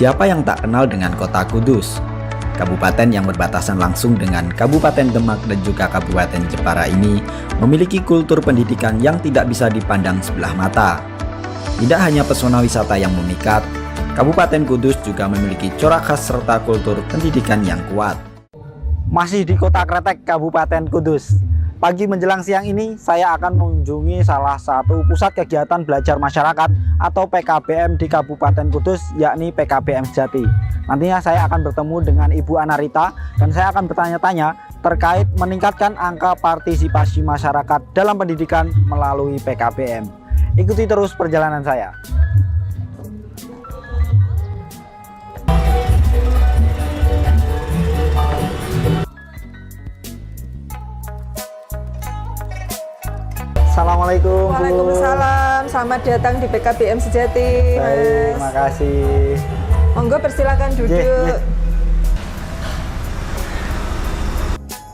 Siapa yang tak kenal dengan kota Kudus? Kabupaten yang berbatasan langsung dengan Kabupaten Demak dan juga Kabupaten Jepara ini memiliki kultur pendidikan yang tidak bisa dipandang sebelah mata. Tidak hanya pesona wisata yang memikat, Kabupaten Kudus juga memiliki corak khas serta kultur pendidikan yang kuat. Masih di Kota Kretek, Kabupaten Kudus. Pagi menjelang siang ini, saya akan mengunjungi salah satu pusat kegiatan belajar masyarakat atau PKBM di Kabupaten Kudus, yakni PKBM Sejati. Nantinya saya akan bertemu dengan Ibu Anarita dan saya akan bertanya-tanya terkait meningkatkan angka partisipasi masyarakat dalam pendidikan melalui PKBM. Ikuti terus perjalanan saya. Assalamualaikum. Waalaikumsalam, selamat datang di PKBM Sejati. Baik, Mas. makasih. Monggo persilakan duduk.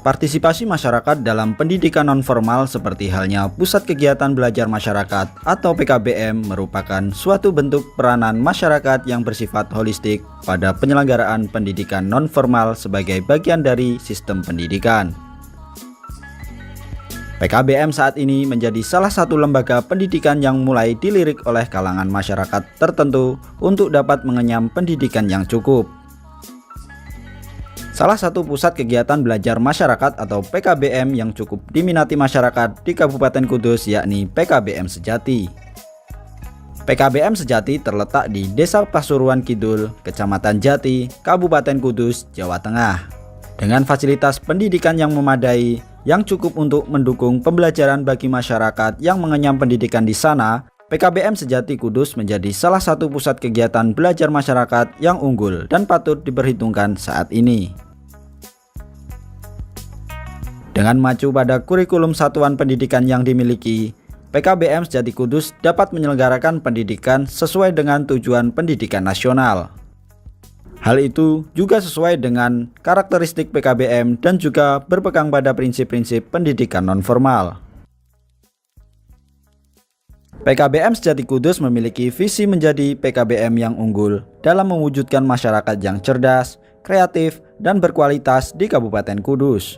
Partisipasi masyarakat dalam pendidikan nonformal seperti halnya Pusat Kegiatan Belajar Masyarakat atau PKBM merupakan suatu bentuk peranan masyarakat yang bersifat holistik pada penyelenggaraan pendidikan nonformal sebagai bagian dari sistem pendidikan. PKBM saat ini menjadi salah satu lembaga pendidikan yang mulai dilirik oleh kalangan masyarakat tertentu untuk dapat mengenyam pendidikan yang cukup. Salah satu pusat kegiatan belajar masyarakat atau PKBM yang cukup diminati masyarakat di Kabupaten Kudus yakni PKBM Sejati. PKBM Sejati terletak di Desa Pasuruan Kidul, Kecamatan Jati, Kabupaten Kudus, Jawa Tengah. Dengan fasilitas pendidikan yang memadai, yang cukup untuk mendukung pembelajaran bagi masyarakat yang mengenyam pendidikan di sana, PKBM Sejati Kudus menjadi salah satu pusat kegiatan belajar masyarakat yang unggul dan patut diperhitungkan saat ini. Dengan mengacu pada kurikulum satuan pendidikan yang dimiliki, PKBM Sejati Kudus dapat menyelenggarakan pendidikan sesuai dengan tujuan pendidikan nasional. Hal itu juga sesuai dengan karakteristik PKBM dan juga berpegang pada prinsip-prinsip pendidikan nonformal. PKBM Sejati Kudus memiliki visi menjadi PKBM yang unggul dalam mewujudkan masyarakat yang cerdas, kreatif, dan berkualitas di Kabupaten Kudus.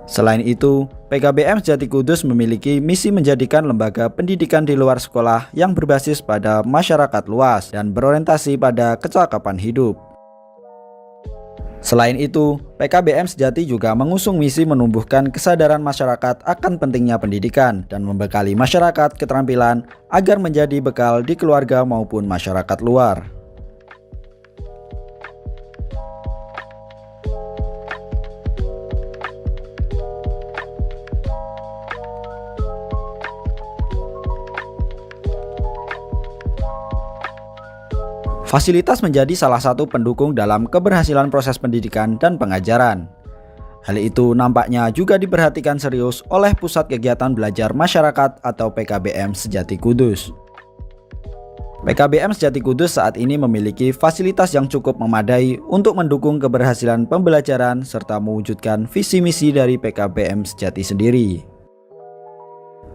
Selain itu, PKBM Sejati Kudus memiliki misi menjadikan lembaga pendidikan di luar sekolah yang berbasis pada masyarakat luas dan berorientasi pada kecakapan hidup. Selain itu, PKBM Sejati juga mengusung misi menumbuhkan kesadaran masyarakat akan pentingnya pendidikan dan membekali masyarakat keterampilan agar menjadi bekal di keluarga maupun masyarakat luar. Fasilitas menjadi salah satu pendukung dalam keberhasilan proses pendidikan dan pengajaran. Hal itu nampaknya juga diperhatikan serius oleh Pusat Kegiatan Belajar Masyarakat atau PKBM Sejati Kudus. PKBM Sejati Kudus saat ini memiliki fasilitas yang cukup memadai untuk mendukung keberhasilan pembelajaran serta mewujudkan visi misi dari PKBM Sejati sendiri.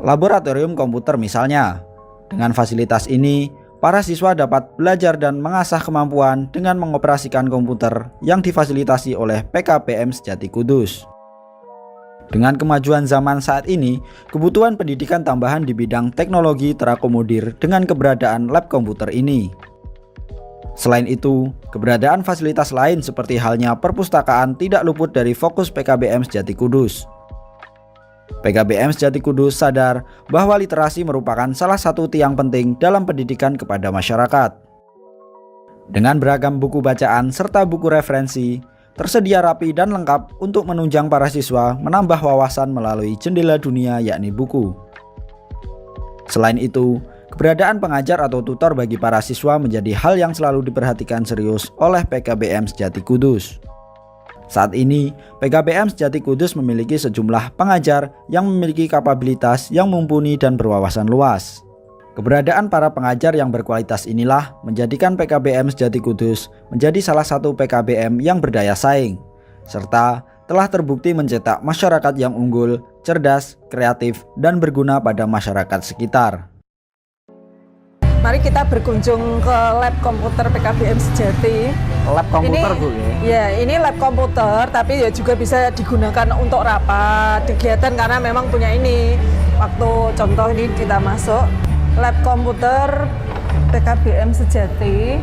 Laboratorium komputer misalnya, dengan fasilitas ini, para siswa dapat belajar dan mengasah kemampuan dengan mengoperasikan komputer yang difasilitasi oleh PKBM Sejati Kudus. Dengan kemajuan zaman saat ini, kebutuhan pendidikan tambahan di bidang teknologi terakomodir dengan keberadaan lab komputer ini. Selain itu, keberadaan fasilitas lain seperti halnya perpustakaan tidak luput dari fokus PKBM Sejati Kudus. PKBM Sejati Kudus sadar bahwa literasi merupakan salah satu tiang penting dalam pendidikan kepada masyarakat. Dengan beragam buku bacaan serta buku referensi, tersedia rapi dan lengkap untuk menunjang para siswa menambah wawasan melalui jendela dunia yakni buku. Selain itu, keberadaan pengajar atau tutor bagi para siswa menjadi hal yang selalu diperhatikan serius oleh PKBM Sejati Kudus. Saat ini, PKBM Sejati Kudus memiliki sejumlah pengajar yang memiliki kapabilitas yang mumpuni dan berwawasan luas. Keberadaan para pengajar yang berkualitas inilah menjadikan PKBM Sejati Kudus menjadi salah satu PKBM yang berdaya saing, serta telah terbukti mencetak masyarakat yang unggul, cerdas, kreatif, dan berguna pada masyarakat sekitar. Mari kita berkunjung ke lab komputer PKBM Sejati. Lab komputer ini, Bu ya? Ya, ini lab komputer, tapi ya juga bisa digunakan untuk rapat, kegiatan karena memang punya ini. Waktu contoh ini kita masuk lab komputer PKBM Sejati.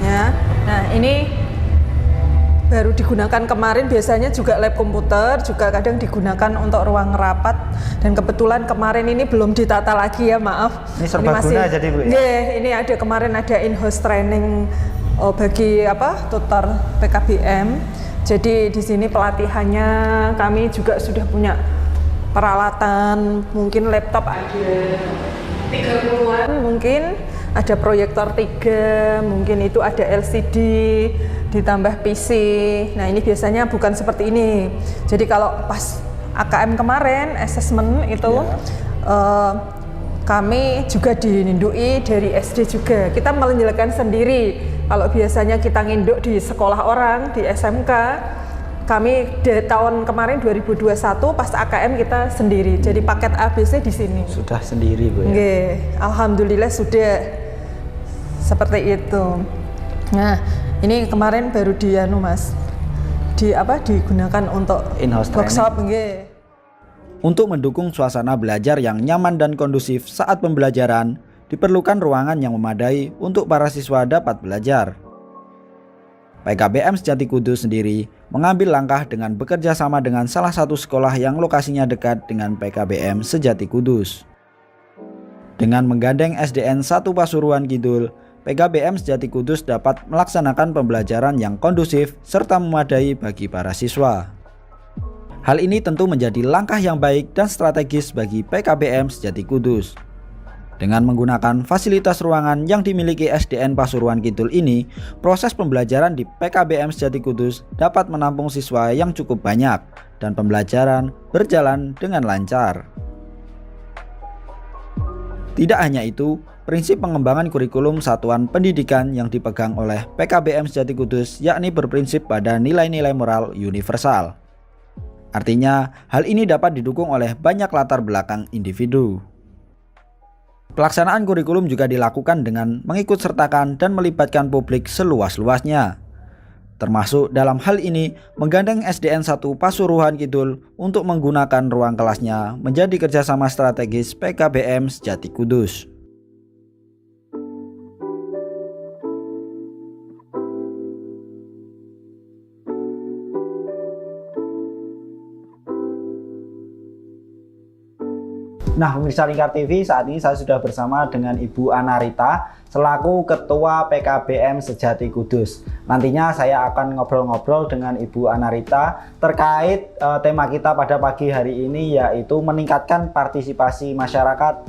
Ya, nah ini baru digunakan kemarin, biasanya juga lab komputer, juga kadang digunakan untuk ruang rapat, dan kebetulan kemarin ini belum ditata lagi ya, maaf. Ini serbaguna jadi Bu ya? Ini ada kemarin ada in-house training bagi tutor PKBM. Jadi di sini pelatihannya kami juga sudah punya peralatan, mungkin laptop ada 30-an mungkin, ada proyektor 3, mungkin itu ada LCD, ditambah PC. Nah ini biasanya bukan seperti ini. Jadi kalau pas AKM kemarin, assessment itu kami juga dinindui dari SD juga. Kita menjelaskan sendiri. Kalau biasanya kita nginduk di sekolah orang, di SMK, kami di tahun kemarin 2021 pas AKM kita sendiri. Jadi paket ABC di sini. Sudah sendiri Bu ya? Nggih, alhamdulillah sudah seperti itu. Nah, ini kemarin baru digunakan untuk in-house workshop nggih. Untuk mendukung suasana belajar yang nyaman dan kondusif saat pembelajaran, diperlukan ruangan yang memadai untuk para siswa dapat belajar. PKBM Sejati Kudus sendiri mengambil langkah dengan bekerja sama dengan salah satu sekolah yang lokasinya dekat dengan PKBM Sejati Kudus. Dengan menggandeng SDN 1 Pasuruan Kidul, PKBM Sejati Kudus dapat melaksanakan pembelajaran yang kondusif serta memadai bagi para siswa. Hal ini tentu menjadi langkah yang baik dan strategis bagi PKBM Sejati Kudus. Dengan menggunakan fasilitas ruangan yang dimiliki SDN Pasuruan Kidul ini, proses pembelajaran di PKBM Sejati Kudus dapat menampung siswa yang cukup banyak dan pembelajaran berjalan dengan lancar. Tidak hanya itu, prinsip pengembangan kurikulum satuan pendidikan yang dipegang oleh PKBM Sejati Kudus yakni berprinsip pada nilai-nilai moral universal. Artinya, hal ini dapat didukung oleh banyak latar belakang individu. Pelaksanaan kurikulum juga dilakukan dengan mengikut sertakan dan melibatkan publik seluas-luasnya. Termasuk dalam hal ini menggandeng SDN 1 Pasuruan Kidul untuk menggunakan ruang kelasnya menjadi kerjasama strategis PKBM Sejati Kudus. Nah, pemirsa Lingkar TV, saat ini saya sudah bersama dengan Ibu Anarita selaku Ketua PKBM Sejati Kudus. Nantinya saya akan ngobrol-ngobrol dengan Ibu Anarita terkait tema kita pada pagi hari ini, yaitu meningkatkan partisipasi masyarakat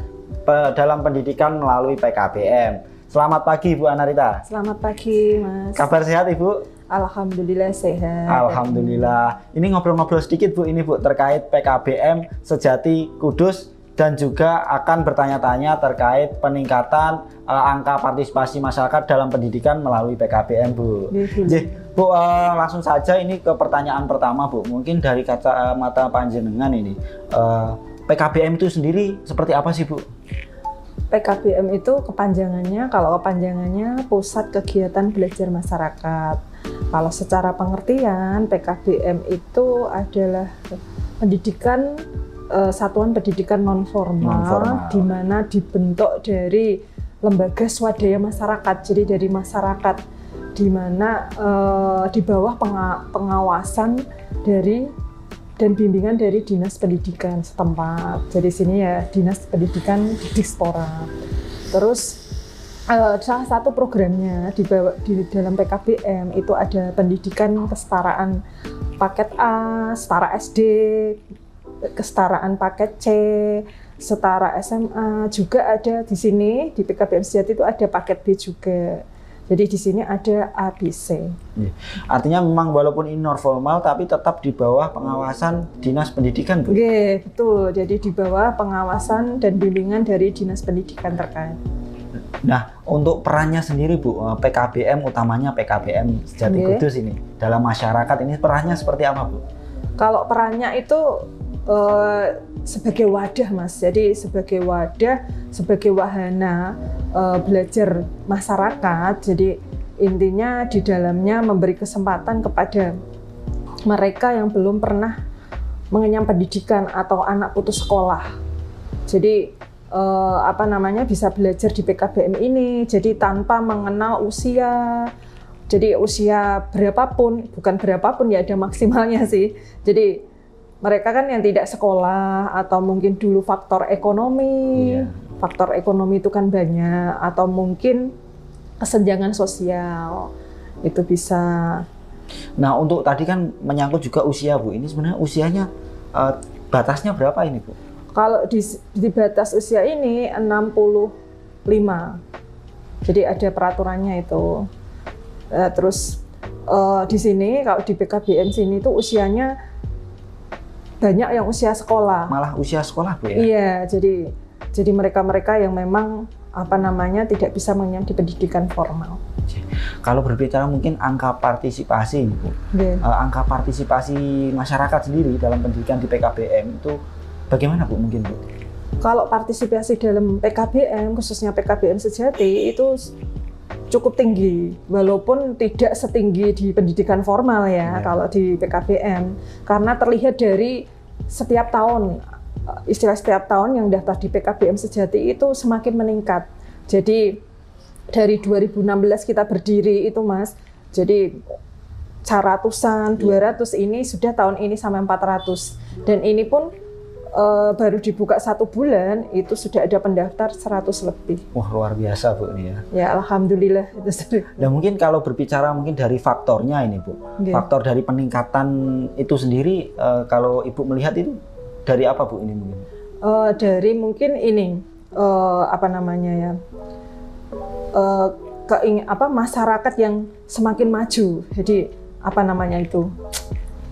dalam pendidikan melalui PKBM. Selamat pagi Ibu Anarita. Selamat pagi Mas. Kabar sehat Ibu? Alhamdulillah sehat. Alhamdulillah. Ini ngobrol-ngobrol sedikit Bu ini Bu terkait PKBM Sejati Kudus, dan juga akan bertanya-tanya terkait peningkatan angka partisipasi masyarakat dalam pendidikan melalui PKBM Bu. Bu, langsung saja ini ke pertanyaan pertama Bu. Mungkin dari kacamata panjenengan ini, PKBM itu sendiri seperti apa sih Bu? PKBM itu kepanjangannya, kalau kepanjangannya Pusat Kegiatan Belajar Masyarakat. Kalau secara pengertian PKBM itu adalah pendidikan satuan pendidikan non formal, di mana dibentuk dari lembaga swadaya masyarakat, jadi dari masyarakat, di mana di bawah pengawasan dari dan bimbingan dari Dinas Pendidikan setempat. Jadi sini ya Dinas Pendidikan Dispora. Terus salah satu programnya di dalam PKBM itu ada pendidikan kesetaraan paket A, setara SD, kesetaraan paket C, setara SMA, juga ada di sini di PKBM Sejati itu ada paket B juga. Jadi di sini ada ABC. Artinya memang walaupun ini non formal tapi tetap di bawah pengawasan Dinas Pendidikan Bu? Oke, betul. Jadi di bawah pengawasan dan bimbingan dari Dinas Pendidikan terkait. Nah, untuk perannya sendiri Bu, PKBM utamanya PKBM Sejati Kudus ini dalam masyarakat ini perannya seperti apa Bu? Kalau perannya itu sebagai wadah Mas. Jadi sebagai wadah, sebagai wahana belajar masyarakat. Jadi intinya di dalamnya memberi kesempatan kepada mereka yang belum pernah mengenyam pendidikan atau anak putus sekolah. Jadi bisa belajar di PKBM ini. Jadi tanpa mengenal usia. Jadi usia berapapun, bukan berapapun ya, ada maksimalnya sih. Jadi mereka kan yang tidak sekolah atau mungkin dulu faktor ekonomi, faktor ekonomi itu kan banyak, atau mungkin kesenjangan sosial itu bisa. Nah, untuk tadi kan menyangkut juga usia, Bu. Ini sebenarnya usianya batasnya berapa ini, Bu? Kalau di batas usia ini 65. Jadi ada peraturannya itu. Terus di sini kalau di PKBM sini itu usianya banyak yang usia sekolah. Malah usia sekolah, Bu ya? Iya, jadi mereka-mereka yang memang tidak bisa mengenyam di pendidikan formal. Kalau berbicara mungkin angka partisipasi, Bu. Angka partisipasi masyarakat sendiri dalam pendidikan di PKBM itu bagaimana, Bu, mungkin, Bu? Kalau partisipasi dalam PKBM, khususnya PKBM Sejati itu cukup tinggi, walaupun tidak setinggi di pendidikan formal ya. Kalau di PKBM, karena terlihat dari setiap tahun, setiap tahun yang daftar di PKBM Sejati itu semakin meningkat. Jadi dari 2016 kita berdiri itu Mas, jadi ratusan, 200 ini sudah tahun ini sampai 400, dan ini pun baru dibuka 1 bulan itu sudah ada pendaftar 100 lebih. Wah, luar biasa, Bu, ini ya. Ya, alhamdulillah. Dan mungkin kalau berbicara mungkin dari faktornya ini, Bu, faktor dari peningkatan itu sendiri, kalau Ibu melihat itu dari apa, Bu, ini mungkin? Dari mungkin ini masyarakat yang semakin maju. Jadi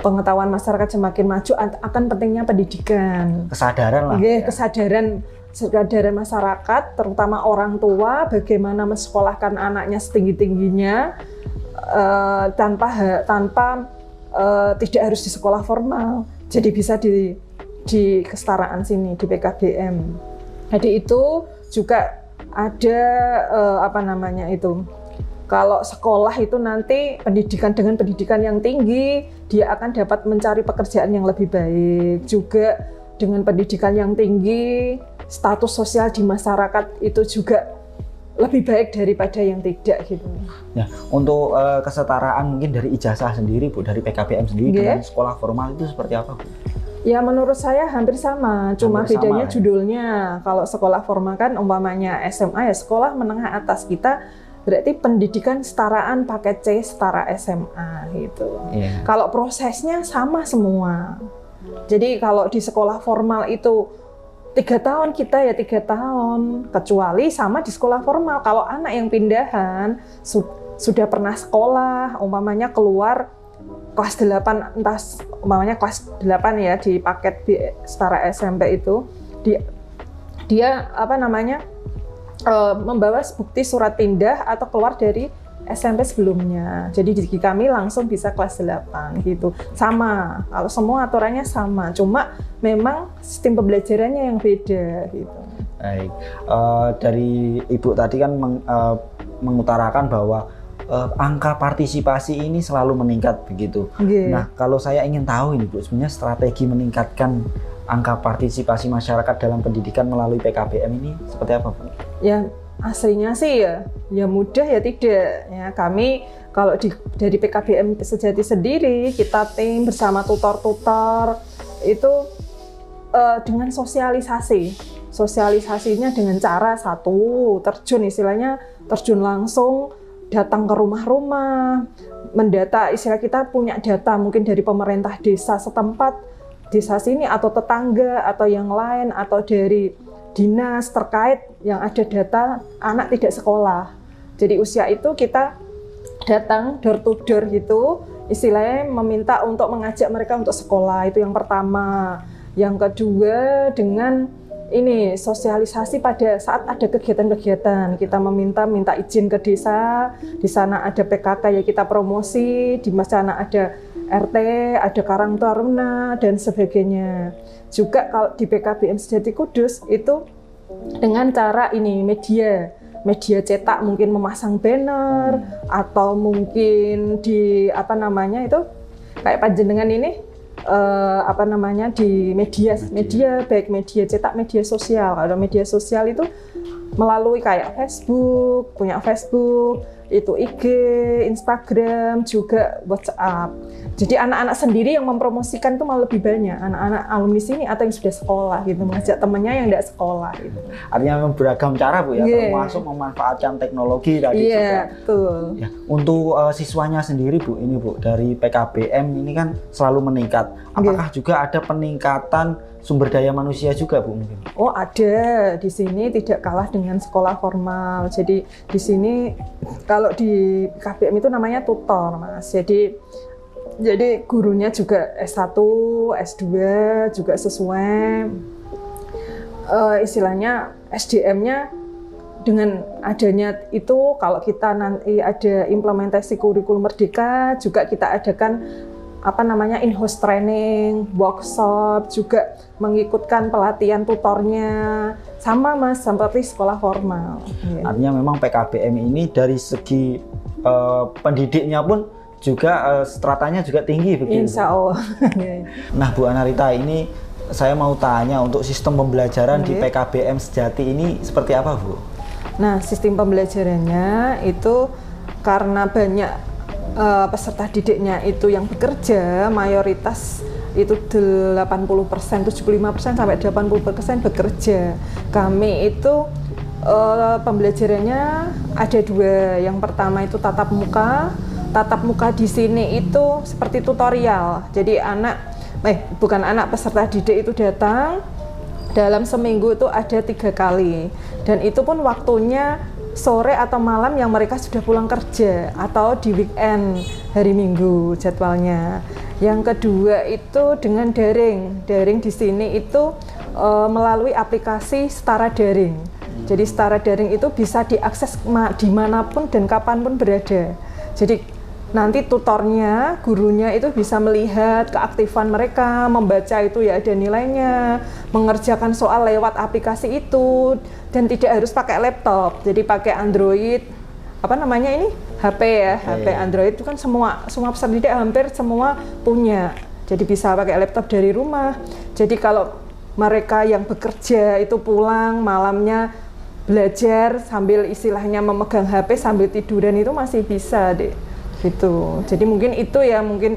pengetahuan masyarakat semakin maju akan pentingnya pendidikan. Kesadaran lah. Kesadaran masyarakat, terutama orang tua, bagaimana mensekolahkan anaknya setinggi-tingginya tanpa tidak harus di sekolah formal. Jadi bisa di kesetaraan sini di PKBM. Jadi itu juga ada kalau sekolah itu nanti dengan pendidikan yang tinggi, dia akan dapat mencari pekerjaan yang lebih baik. Juga dengan pendidikan yang tinggi, status sosial di masyarakat itu juga lebih baik daripada yang tidak gitu. Ya, untuk kesetaraan mungkin dari ijazah sendiri, Bu, dari PKBM sendiri dengan sekolah formal itu seperti apa, Bu? Ya, menurut saya hampir sama, cuma bedanya judulnya. Kalau sekolah formal kan umpamanya SMA ya sekolah menengah atas, kita berarti pendidikan setaraan paket C setara SMA gitu. Kalau prosesnya sama semua. Jadi kalau di sekolah formal itu 3 tahun, kita ya 3 tahun, kecuali sama di sekolah formal. Kalau anak yang pindahan sudah pernah sekolah, umpamanya keluar kelas 8, entah umpamanya kelas 8 ya di paket B setara SMP itu, dia membawa bukti surat pindah atau keluar dari SMP sebelumnya. Jadi di kami langsung bisa kelas 8 gitu. Sama, kalau semua aturannya sama, cuma memang sistem pembelajarannya yang beda gitu. Baik, dari Ibu tadi kan mengutarakan bahwa angka partisipasi ini selalu meningkat begitu. Nah, kalau saya ingin tahu ini, Bu, sebenarnya strategi meningkatkan angka partisipasi masyarakat dalam pendidikan melalui PKBM ini seperti apa, Bu? Ya, aslinya sih ya mudah ya tidak. Ya, kami kalau dari PKBM Sejati sendiri, kita tim bersama tutor-tutor itu dengan sosialisasinya dengan cara terjun langsung, datang ke rumah-rumah, mendata, istilah kita punya data mungkin dari pemerintah desa setempat, desa sini atau tetangga atau yang lain atau dari dinas terkait yang ada data anak tidak sekolah. Jadi usia itu kita datang door to door gitu, istilahnya meminta untuk mengajak mereka untuk sekolah, itu yang pertama. Yang kedua dengan ini sosialisasi pada saat ada kegiatan-kegiatan, kita minta izin ke desa, di sana ada PKK ya kita promosi, di sana ada RT, ada Karang Taruna dan sebagainya. Juga kalau di PKBM Sejati Kudus itu dengan cara ini media cetak, mungkin memasang banner atau mungkin di apa namanya itu kayak panjenengan ini di media baik media cetak, media sosial. Kalau media sosial itu melalui kayak Facebook, punya Facebook, itu IG, Instagram, juga WhatsApp. Jadi anak-anak sendiri yang mempromosikan itu malah lebih banyak, anak-anak alumni sini atau yang sudah sekolah gitu, mengajak temannya yang tidak sekolah gitu. Artinya memang beragam cara Bu ya, termasuk memanfaatkan teknologi tadi juga. Betul. Ya, untuk siswanya sendiri Bu, ini Bu, dari PKBM ini kan selalu meningkat. Apakah juga ada peningkatan sumber daya manusia juga Bu mungkin? Oh ada, di sini tidak kalah dengan sekolah formal. Jadi di sini kalau di KBM itu namanya tutor Mas. Jadi gurunya juga S1, S2 juga sesuai. Istilahnya SDM-nya dengan adanya itu, kalau kita nanti ada implementasi kurikulum merdeka, juga kita adakan in-house training, workshop, juga mengikutkan pelatihan tutornya, sama Mas, seperti sekolah formal. Artinya memang PKBM ini dari segi pendidiknya pun juga stratanya juga tinggi begitu. Insya Allah. Nah Bu Anarita, ini saya mau tanya untuk sistem pembelajaran di PKBM Sejati ini seperti apa Bu? Nah, sistem pembelajarannya itu karena banyak peserta didiknya itu yang bekerja, mayoritas itu 80%, 75% sampai 80% bekerja. Kami itu pembelajarannya ada dua. Yang pertama itu tatap muka. Tatap muka di sini itu seperti tutorial. Jadi peserta didik itu datang dalam seminggu itu ada 3 kali. Dan itu pun waktunya sore atau malam yang mereka sudah pulang kerja atau di weekend hari Minggu jadwalnya. Yang kedua itu dengan daring. Daring di sini itu melalui aplikasi Setara Daring. Jadi Setara Daring itu bisa diakses dimanapun dan kapanpun berada. Jadi nanti tutornya, gurunya itu bisa melihat keaktifan mereka, membaca itu ya ada nilainya, mengerjakan soal lewat aplikasi itu, dan tidak harus pakai laptop. Jadi pakai Android, HP ya, HP Android itu kan semua peserta didik hampir semua punya. Jadi bisa pakai laptop dari rumah. Jadi kalau mereka yang bekerja itu pulang malamnya belajar sambil istilahnya memegang HP sambil tiduran itu masih bisa deh. Gitu. Jadi mungkin itu ya, mungkin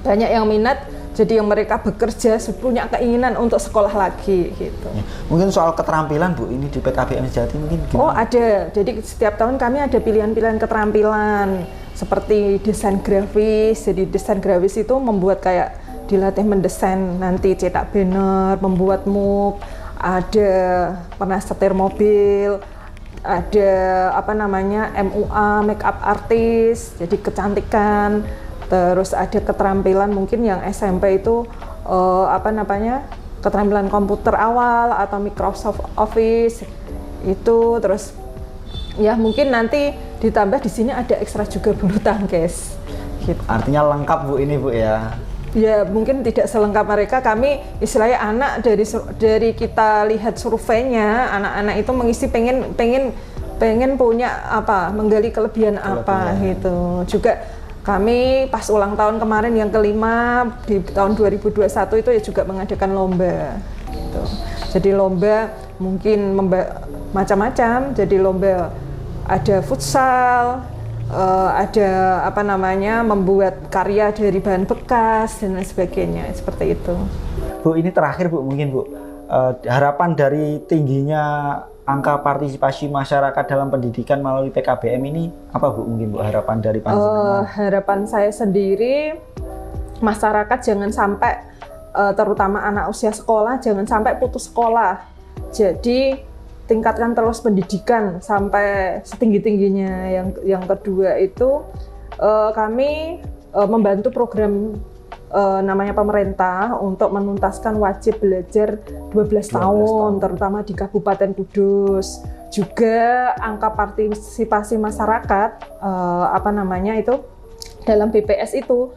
banyak yang minat, jadi yang mereka bekerja punya keinginan untuk sekolah lagi gitu. Ya, mungkin soal keterampilan Bu, ini di PKBM Sejati mungkin gimana? Oh ada, jadi setiap tahun kami ada pilihan-pilihan keterampilan seperti desain grafis. Jadi desain grafis itu membuat kayak dilatih mendesain, nanti cetak banner, membuat mug, ada pernah setir mobil, ada MUA, makeup artist, jadi kecantikan. Terus ada keterampilan mungkin yang SMP itu keterampilan komputer awal atau Microsoft Office itu. Terus ya mungkin nanti ditambah di sini ada ekstra juga bulu tangkis gitu. Artinya lengkap Bu ini Bu ya. Ya mungkin tidak selengkap mereka. Kami istilahnya anak dari kita lihat surveinya, anak-anak itu mengisi pengen punya menggali kelebihan apa gitu. Juga kami pas ulang tahun kemarin yang kelima di tahun 2021 itu ya juga mengadakan lomba gitu. Jadi lomba mungkin macam-macam. Jadi lomba ada futsal, ada membuat karya dari bahan bekas dan lain sebagainya, seperti itu. Bu, ini terakhir Bu, mungkin Bu, harapan dari tingginya angka partisipasi masyarakat dalam pendidikan melalui PKBM ini apa Bu, mungkin Bu, harapan dari panjenengan? Harapan saya sendiri, masyarakat jangan sampai terutama anak usia sekolah jangan sampai putus sekolah. Jadi tingkatkan terus pendidikan sampai setinggi-tingginya. Yang kedua itu kami membantu program namanya pemerintah untuk menuntaskan wajib belajar 12 tahun, terutama di Kabupaten Kudus. Juga angka partisipasi masyarakat itu dalam BPS itu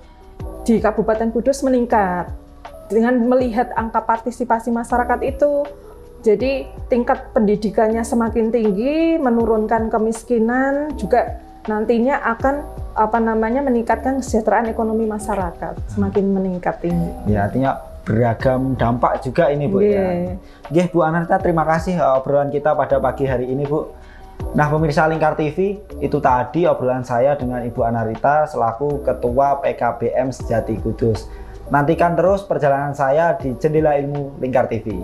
di Kabupaten Kudus meningkat. Dengan melihat angka partisipasi masyarakat itu, jadi tingkat pendidikannya semakin tinggi, menurunkan kemiskinan, juga nantinya akan meningkatkan kesejahteraan ekonomi masyarakat, semakin meningkat ini. Ya, artinya beragam dampak juga ini Bu ya. Nggih, Bu Anarita, terima kasih obrolan kita pada pagi hari ini Bu. Nah, pemirsa Lingkar TV, itu tadi obrolan saya dengan Ibu Anarita selaku Ketua PKBM Sejati Kudus. Nantikan terus perjalanan saya di Jendela Ilmu Lingkar TV.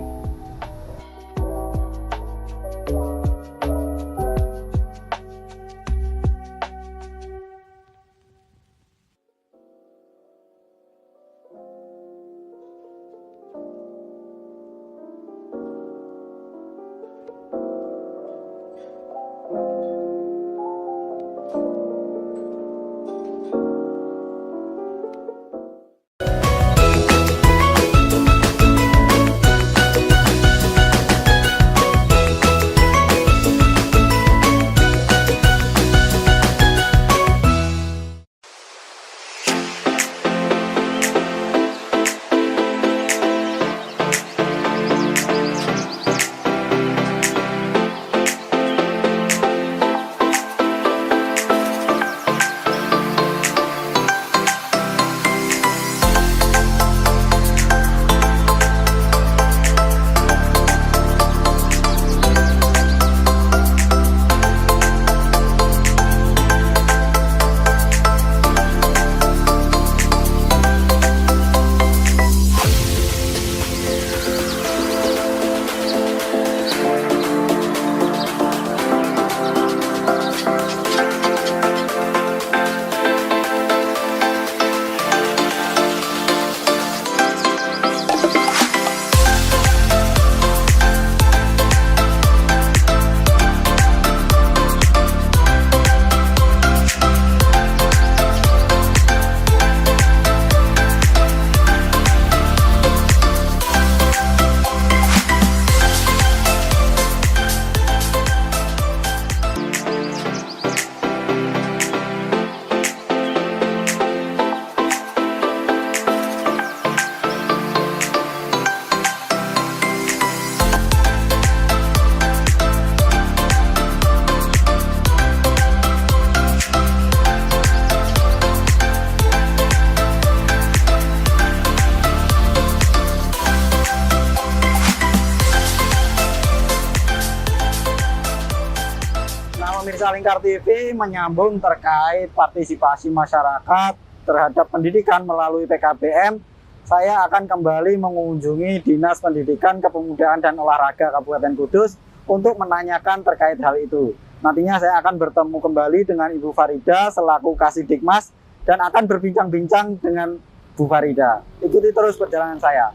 Pemirsa Lingkar TV menyambung terkait partisipasi masyarakat terhadap pendidikan melalui PKBM. Saya akan kembali mengunjungi Dinas Pendidikan, Kepemudaan dan Olahraga Kabupaten Kudus untuk menanyakan terkait hal itu. Nantinya saya akan bertemu kembali dengan Ibu Farida selaku Kasidikmas dan akan berbincang-bincang dengan Bu Farida. Ikuti terus perjalanan saya.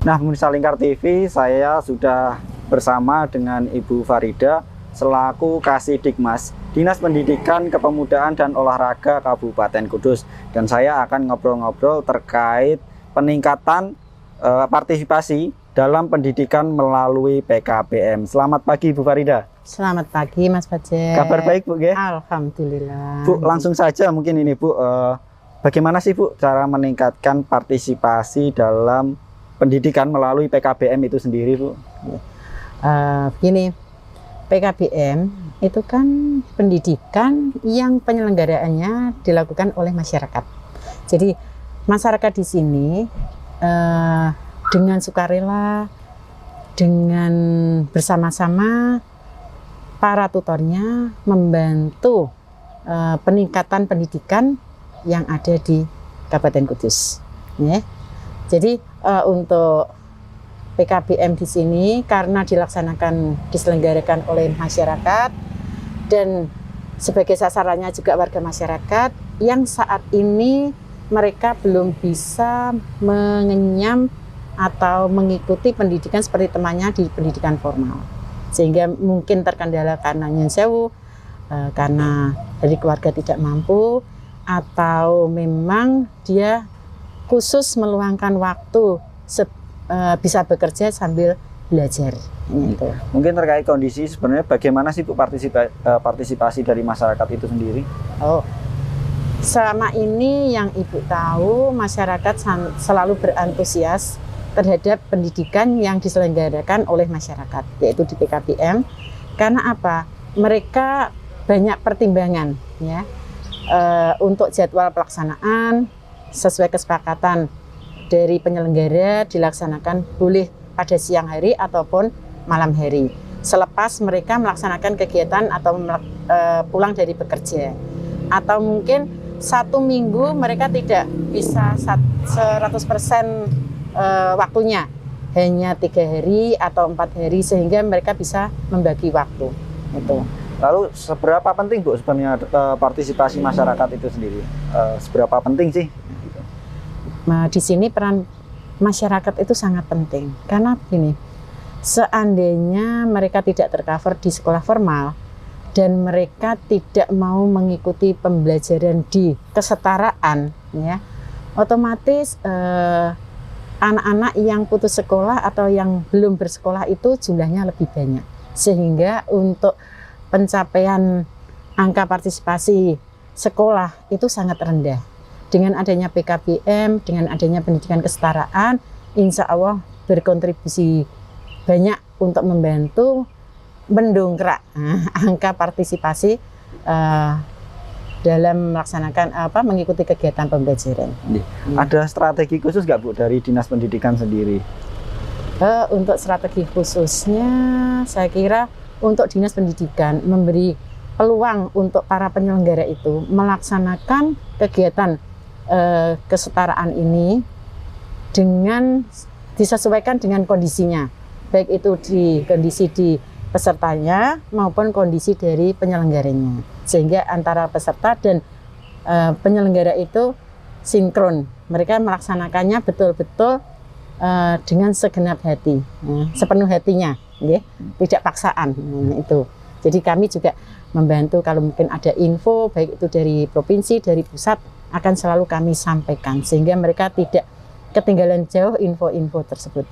Nah, pemirsa Lingkar TV, saya sudah bersama dengan Ibu Farida selaku Kasidikmas Dinas Pendidikan, Kepemudaan dan Olahraga Kabupaten Kudus, dan saya akan ngobrol-ngobrol terkait peningkatan partisipasi dalam pendidikan melalui PKBM. Selamat pagi Bu Farida. Selamat pagi Mas Bajek. Kabar baik Bu? Alhamdulillah. Bu, langsung saja mungkin ini Bu, bagaimana sih Bu cara meningkatkan partisipasi dalam pendidikan melalui PKBM itu sendiri Bu? Begini, PKBM itu kan pendidikan yang penyelenggaraannya dilakukan oleh masyarakat. Jadi masyarakat di sini dengan sukarela, dengan bersama-sama para tutornya membantu peningkatan pendidikan yang ada di Kabupaten Kudus. Ya. Jadi untuk PKBM di sini karena diselenggarakan oleh masyarakat dan sebagai sasarannya juga warga masyarakat yang saat ini mereka belum bisa mengenyam atau mengikuti pendidikan seperti temannya di pendidikan formal, sehingga mungkin terkendala karena nyun sewu, karena dari keluarga tidak mampu, atau memang dia khusus meluangkan waktu bisa bekerja sambil belajar. Gitu. Mungkin terkait kondisi sebenarnya bagaimana sih Bu partisipasi dari masyarakat itu sendiri? Selama ini yang Ibu tahu, masyarakat selalu berantusias terhadap pendidikan yang diselenggarakan oleh masyarakat, yaitu di PKBM. Karena apa? Mereka banyak pertimbangan ya untuk jadwal pelaksanaan sesuai kesepakatan dari penyelenggara dilaksanakan boleh pada siang hari ataupun malam hari. Selepas mereka melaksanakan kegiatan atau pulang dari bekerja, atau mungkin 1 minggu mereka tidak bisa 100% waktunya, hanya 3 hari atau 4 hari, sehingga mereka bisa membagi waktu itu. Lalu seberapa penting Bu sebenarnya partisipasi masyarakat itu sendiri? Seberapa penting sih? Nah, di sini peran masyarakat itu sangat penting karena begini, seandainya mereka tidak tercover di sekolah formal dan mereka tidak mau mengikuti pembelajaran di kesetaraan, ya, otomatis anak-anak yang putus sekolah atau yang belum bersekolah itu jumlahnya lebih banyak, sehingga untuk pencapaian angka partisipasi sekolah itu sangat rendah. Dengan adanya PKBM, dengan adanya pendidikan kesetaraan, insya Allah berkontribusi banyak untuk membantu mendongkrak angka partisipasi dalam melaksanakan mengikuti kegiatan pembelajaran. Ada strategi khusus nggak Bu dari Dinas Pendidikan sendiri? Untuk strategi khususnya, saya kira untuk Dinas Pendidikan memberi peluang untuk para penyelenggara itu melaksanakan kegiatan kesetaraan ini dengan disesuaikan dengan kondisinya, baik itu kondisi di pesertanya maupun kondisi dari penyelenggaranya, sehingga antara peserta dan penyelenggara itu sinkron. Mereka melaksanakannya betul-betul dengan segenap hati, sepenuh hatinya, ya, tidak paksaan. Itu. Jadi kami juga membantu kalau mungkin ada info baik itu dari provinsi, dari pusat, akan selalu kami sampaikan sehingga mereka tidak ketinggalan jauh info-info tersebut.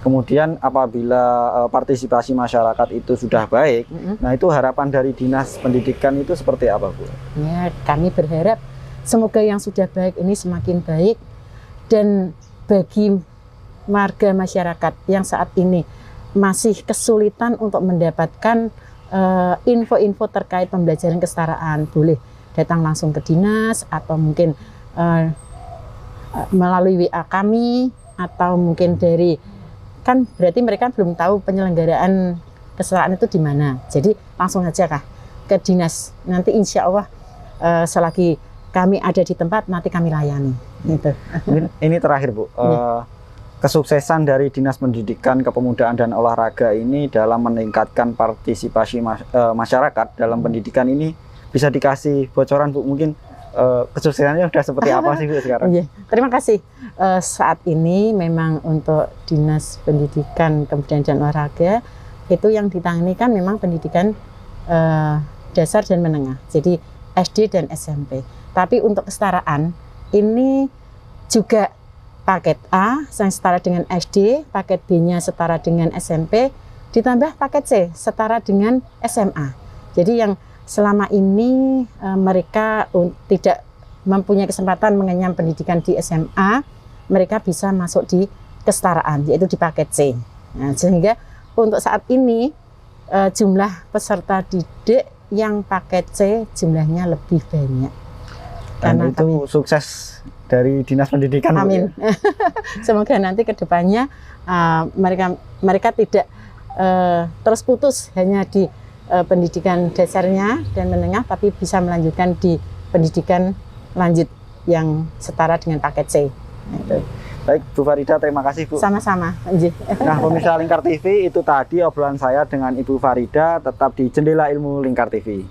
Kemudian apabila partisipasi masyarakat itu sudah baik, nah itu harapan dari Dinas Pendidikan itu seperti apa Bu? Ya, kami berharap semoga yang sudah baik ini semakin baik, dan bagi warga masyarakat yang saat ini masih kesulitan untuk mendapatkan info-info terkait pembelajaran kesetaraan, boleh datang langsung ke dinas atau mungkin melalui WA kami, atau mungkin dari, kan berarti mereka belum tahu penyelenggaraan kesetaraan itu di mana. Jadi langsung aja kah ke dinas. Nanti insya Allah selagi kami ada di tempat nanti kami layani. Gitu. Ini terakhir Bu, kesuksesan dari Dinas Pendidikan, Kepemudaan dan Olahraga ini dalam meningkatkan partisipasi masyarakat dalam pendidikan ini, bisa dikasih bocoran Bu, mungkin kesuksesannya sudah seperti apa sih Bu sekarang? Terima kasih. Saat ini memang untuk Dinas Pendidikan, Kepemudaan dan Olahraga itu yang ditangani kan memang pendidikan dasar dan menengah, jadi SD dan SMP. Tapi untuk kesetaraan ini juga paket A yang setara dengan SD, paket B-nya setara dengan SMP, ditambah paket C setara dengan SMA. Jadi yang selama ini mereka tidak mempunyai kesempatan mengenyam pendidikan di SMA, mereka bisa masuk di kesetaraan, yaitu di paket C. Nah, sehingga untuk saat ini jumlah peserta didik yang paket C jumlahnya lebih banyak. Dan karena itu sukses dari Dinas Pendidikan. Amin. Ya? Semoga nanti kedepannya mereka tidak terus putus hanya di pendidikan dasarnya dan menengah, tapi bisa melanjutkan di pendidikan lanjut yang setara dengan paket C. Itu. Baik Bu Farida, terima kasih Bu. Sama-sama. Nah pemirsa Lingkar TV, itu tadi obrolan saya dengan Ibu Farida, tetap di Jendela Ilmu Lingkar TV.